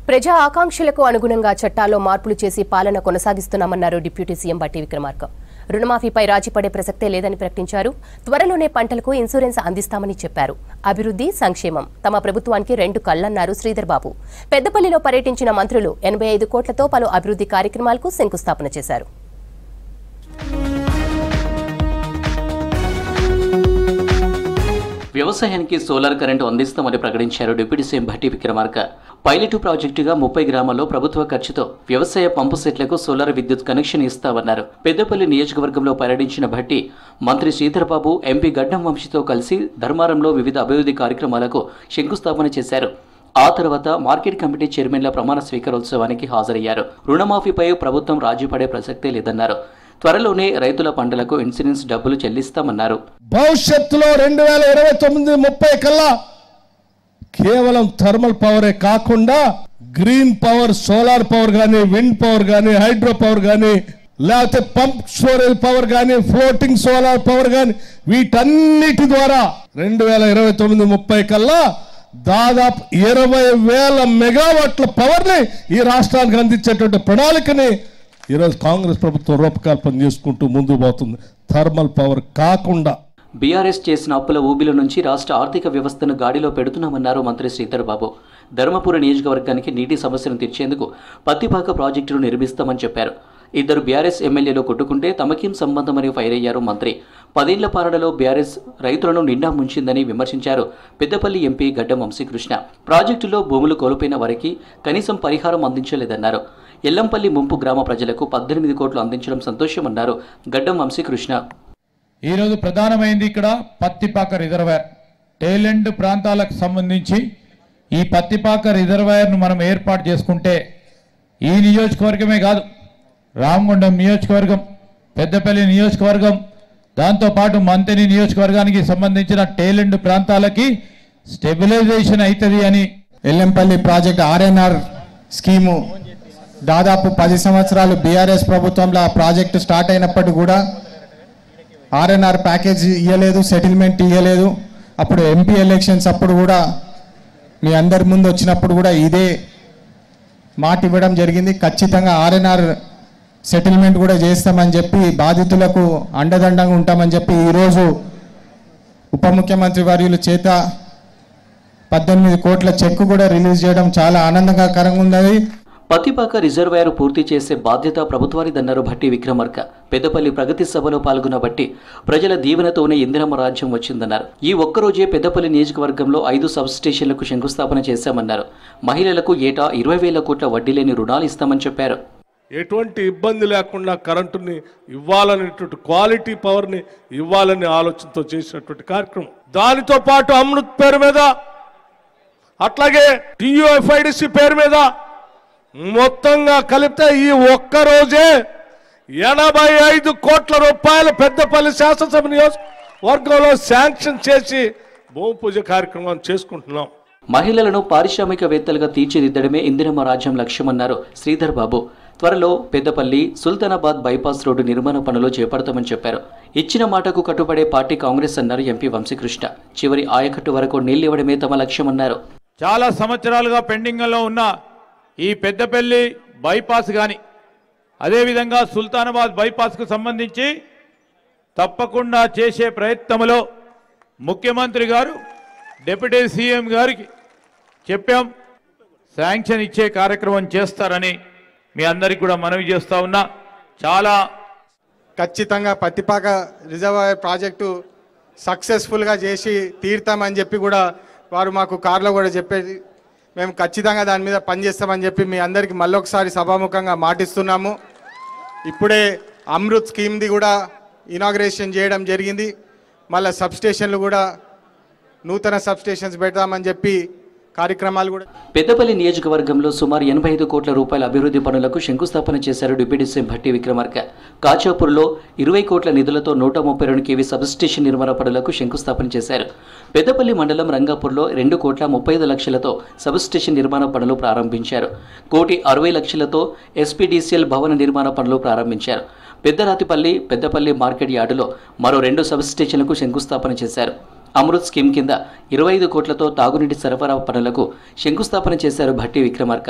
ప్రజా ఆకాంక్షలకు అనుగుణంగా చట్టాల్లో మార్పులు చేసి పాలన కొనసాగిస్తున్నామన్నారు డిప్యూటీ సీఎం బట్టి విక్రమార్క. రుణమాఫీపై రాజీపడే ప్రసక్తే లేదని ప్రకటించారు. త్వరలోనే పంటలకు ఇన్సూరెన్స్ అందిస్తామని చెప్పారు. అభివృద్ధి, సంక్షేమం తమ ప్రభుత్వానికి రెండు కళ్లన్నారు శ్రీధర్ బాబు. పెద్దపల్లిలో పర్యటించిన మంత్రులు 85 కోట్లతో పలు అభివృద్ధి కార్యక్రమాలకు శంకుస్థాపన చేశారు. వ్యవసాయానికి సోలార్ కరెంటు అందిస్తామని ప్రకటించారు deputy CM Bhatti Vikramarka. Pilot ప్రాజెక్టుగా 30 గ్రామాల్లో ప్రభుత్వ ఖర్చుతో వ్యవసాయ పంపు సెట్లకు సోలార్ విద్యుత్ కనెక్షన్ ఇస్తామన్నారు. పెద్దపల్లి నియోజకవర్గంలో పర్యటించిన భట్టి మంత్రి శ్రీధర్ బాబు, ఎంపీ గడ్డం వంశీతో కలిసి ధర్మారంలో వివిధ అభివృద్ధి కార్యక్రమాలకు శంకుస్థాపన చేశారు. ఆ తర్వాత మార్కెట్ కమిటీ చైర్మన్ల ప్రమాణ స్వీకారోత్సవానికి హాజరయ్యారు. రుణమాఫీపై ప్రభుత్వం రాజీపడే ప్రసక్తే లేదన్నారు. త్వరలోనే రైతుల పంటలకు ఇన్సూరెన్స్ డబ్బులు చెల్లిస్తామన్నారు. భవిష్యత్తులో 2029-30 కల్లా కేవలం థర్మల్ పవరే కాకుండా గ్రీన్ పవర్, సోలార్ పవర్ కానీ, విండ్ పవర్ కానీ, హైడ్రో పవర్ కానీ, లేకపోతే పంప్ స్టోరేజ్ పవర్ కానీ, ఫ్లోటింగ్ సోలార్ పవర్ కానీ, వీటన్నిటి ద్వారా 2029-30 కల్లా దాదాపు 20,000 మెగావాట్ల పవర్ ని ఈ రాష్ట్రానికి అందించేటువంటి ప్రణాళికని ఈరోజు కాంగ్రెస్ ప్రభుత్వం రూపకల్పన చేసుకుంటూ ముందుకు పోతుంది. థర్మల్ పవర్ కాకుండా బీఆర్ఎస్ చేసిన అప్పుల ఊబిల నుంచి రాష్ట్ర ఆర్థిక వ్యవస్థను గాడిలో పెడుతున్నామన్నారు మంత్రి శ్రీధర్ బాబు. ధర్మపురి నియోజకవర్గానికి నీటి సమస్యను తీర్చేందుకు పత్తిపాక ప్రాజెక్టును నిర్మిస్తామని చెప్పారు. 2 బీఆర్ఎస్ ఎమ్మెల్యేలు కొట్టుకుంటే తమకేం సంబంధమని ఫైర్ అయ్యారు మంత్రి. 10 ఏళ్ల పాలనలో బీఆర్ఎస్ రైతులను నిండా ముంచిందని విమర్శించారు పెద్దపల్లి ఎంపీ గడ్డం వంశీకృష్ణ. ప్రాజెక్టులో భూములు కోల్పోయిన వారికి కనీసం పరిహారం అందించలేదన్నారు. ఎల్లంపల్లి ముంపు గ్రామ ప్రజలకు 18 కోట్లు అందించడం సంతోషమన్నారు గడ్డం వంశీకృష్ణ. ఈరోజు ప్రధానమైంది ఇక్కడ పత్తిపాక రిజర్వాయర్. టేలెండ్ ప్రాంతాలకు సంబంధించి ఈ పత్తిపాక రిజర్వాయర్ను మనం ఏర్పాటు చేసుకుంటే ఈ నియోజకవర్గమే కాదు, రామగుండం నియోజకవర్గం, పెద్దపల్లి నియోజకవర్గం, దాంతోపాటు మంతెని నియోజకవర్గానికి సంబంధించిన టేలెండ్ ప్రాంతాలకి స్టెబిలైజేషన్ అవుతుంది అని ఎల్లంపల్లి ప్రాజెక్ట్ ఆర్ఎన్ఆర్ స్కీము దాదాపు 10 సంవత్సరాలు బీఆర్ఎస్ ప్రభుత్వంలో ఆ ప్రాజెక్టు స్టార్ట్ అయినప్పటికీ కూడా ఆర్ఎన్ఆర్ ప్యాకేజ్ ఇవ్వలేదు, సెటిల్మెంట్ ఇవ్వలేదు. అప్పుడు ఎంపీ ఎలక్షన్స్ అప్పుడు కూడా మీ అందరి ముందు వచ్చినప్పుడు కూడా ఇదే మాట ఇవ్వడం జరిగింది. ఖచ్చితంగా ఆర్ఎన్ఆర్ సెటిల్మెంట్ కూడా చేస్తామని చెప్పి, బాధితులకు అండదండంగా ఉంటామని చెప్పి ఈరోజు ఉప ముఖ్యమంత్రి వర్యుల చేత 18 కోట్ల చెక్కు కూడా రిలీజ్ చేయడం చాలా ఆనందకరంగా ఉన్నది. పత్తిపాక రిజర్వాయర్ పూర్తి చేసే బాధ్యత ప్రభుత్వానిదన్నారు భట్టి విక్రమార్క. పెద్దపల్లి ప్రగతి సభలో పాల్గొన్న బట్టి ప్రజల దీవెనతోనే ఇందిరమ్మ రాజ్యం వచ్చిందన్నారు. ఈ ఒక్కరోజే పెద్దపల్లి నియోజకవర్గంలో 5 సబ్స్టేషన్లకు శంకుస్థాపన చేశామన్నారు. మహిళలకు ఏటా 20,000 కోట్ల వడ్డీ లేని రుణాలు ఇస్తామని చెప్పారు. ఎటువంటి ఇబ్బంది లేకుండా కరెంటుని ఇవ్వాలనేటువంటి క్వాలిటీ పవర్ని ఇవ్వాలనే ఆలోచనతో చేసినటువంటి కార్యక్రమం. దానితో పాటు అమృత్ పేరు మీద, అట్లాగే టీయూఎఫ్ఐడిసి పేరు మీద మొత్తంగా కలిపితే ఈ ఒక్కరోజే 85 కోట్ల రూపాయలు పెద్దపల్లి శాసనసభ నియోజకవర్గంలో శాంక్షన్ చేసి భూమి పూజ కార్యక్రమం చేసుకుంటున్నాం. మహిళలను పారిశ్రామికవేత్తలుగా తీర్చిదిద్దడమే ఇందిరమ్మ రాజ్యం లక్ష్యమన్నారు శ్రీధర్ బాబు. త్వరలో పెద్దపల్లి సుల్తానాబాద్ బైపాస్ రోడ్డు నిర్మాణ పనులు చేపడతామని చెప్పారు. ఇచ్చిన మాటకు కట్టుబడే పార్టీ కాంగ్రెస్ అన్నారు ఎంపీ వంశీకృష్ణ. చివరి ఆయకట్టు వరకు నీళ్లివ్వడమే తమ లక్ష్యమన్నారు. చాలా సంవత్సరాలుగా పెండింగ్లో ఉన్న ఈ పెద్దపల్లి బైపాస్ కానీ, అదేవిధంగా సుల్తానాబాద్ బైపాస్కు సంబంధించి తప్పకుండా చేసే ప్రయత్నంలో ముఖ్యమంత్రి గారు, డిప్యూటీ సీఎం గారికి చెప్పాం, శాంక్షన్ ఇచ్చే కార్యక్రమం చేస్తారని మీ అందరికి కూడా మనవి చేస్తా ఉన్నా. చాలా ఖచ్చితంగా పత్తిపాక రిజర్వాయర్ ప్రాజెక్టు సక్సెస్ఫుల్గా చేసి తీరుతామని చెప్పి కూడా వారు మాకు కారులో కూడా చెప్పేది. మేము ఖచ్చితంగా దాని మీద పనిచేస్తామని చెప్పి మీ అందరికీ మళ్ళొకసారి సభాముఖంగా మాటిస్తున్నాము. ఇప్పుడే అమృత్ స్కీమ్ది కూడా ఇనాగ్రేషన్ చేయడం జరిగింది. మళ్ళీ సబ్స్టేషన్లు కూడా నూతన సబ్స్టేషన్స్ పెడతామని చెప్పి కార్యక్రమాలు కూడా. పెద్దపల్లి నియోజకవర్గంలో సుమారు 85 కోట్ల రూపాయల అభివృద్ధి పనులకు శంకుస్థాపన చేశారు డిప్యూటీ సీఎం భట్టి విక్రమార్క. కాచాపూర్లో 20 కోట్ల నిధులతో 132 కేవీ సబ్స్టేషన్ నిర్మాణ పనులకు శంకుస్థాపన చేశారు. పెద్దపల్లి మండలం రంగాపూర్లో 2,65 లక్షలతో సబ్స్టేషన్ నిర్మాణ పనులు ప్రారంభించారు. 1,60 లక్షలతో ఎస్పీడీసీఎల్ భవన నిర్మాణ పనులు ప్రారంభించారు. పెద్దరాతిపల్లి, పెద్దపల్లి మార్కెట్ యార్డులో మరో 2 సబ్స్టేషన్లకు శంకుస్థాపన చేశారు. అమృత్ స్కీమ్ కింద 25 కోట్లతో తాగునీటి సరఫరా పనులకు శంకుస్థాపన చేశారు భట్టి విక్రమార్క.